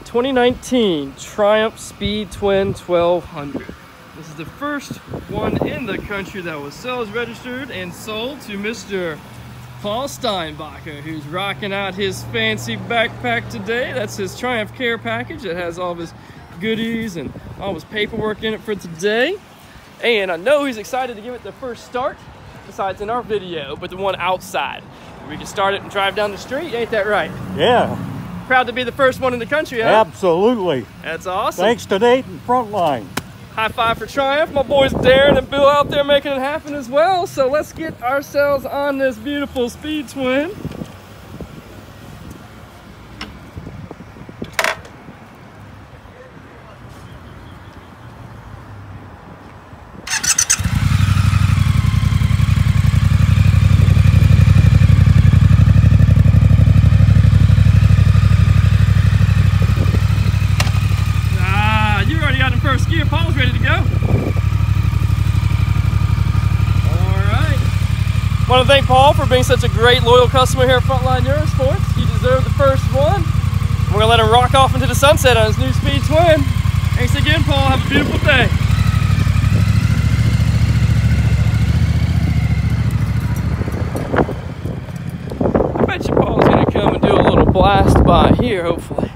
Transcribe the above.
2019 Triumph Speed Twin 1200. This is the first one in the country that was sales registered and sold to Mr. Paul Stainbacher, who's rocking out his fancy backpack today. That's his Triumph Care package that has all of his goodies and all of his paperwork in it for today. And I know he's excited to give it the first start, besides in our video, but the one outside. We can start it and drive down the street, ain't that right? Yeah. Proud to be the first one in the country, huh? Absolutely. That's awesome. Thanks to NateFrontline. High five for Triumph. My boys Darren and Bill out there making it happen as well. So let's get ourselves on this beautiful Speed Twin. First gear, Paul's ready to go. All right. Want to thank Paul for being such a great, loyal customer here at Frontline Eurosports. You deserve the first one. We're going to let him rock off into the sunset on his new Speed Twin. Thanks again, Paul. Have a beautiful day. I bet you Paul's going to come and do a little blast by here, hopefully.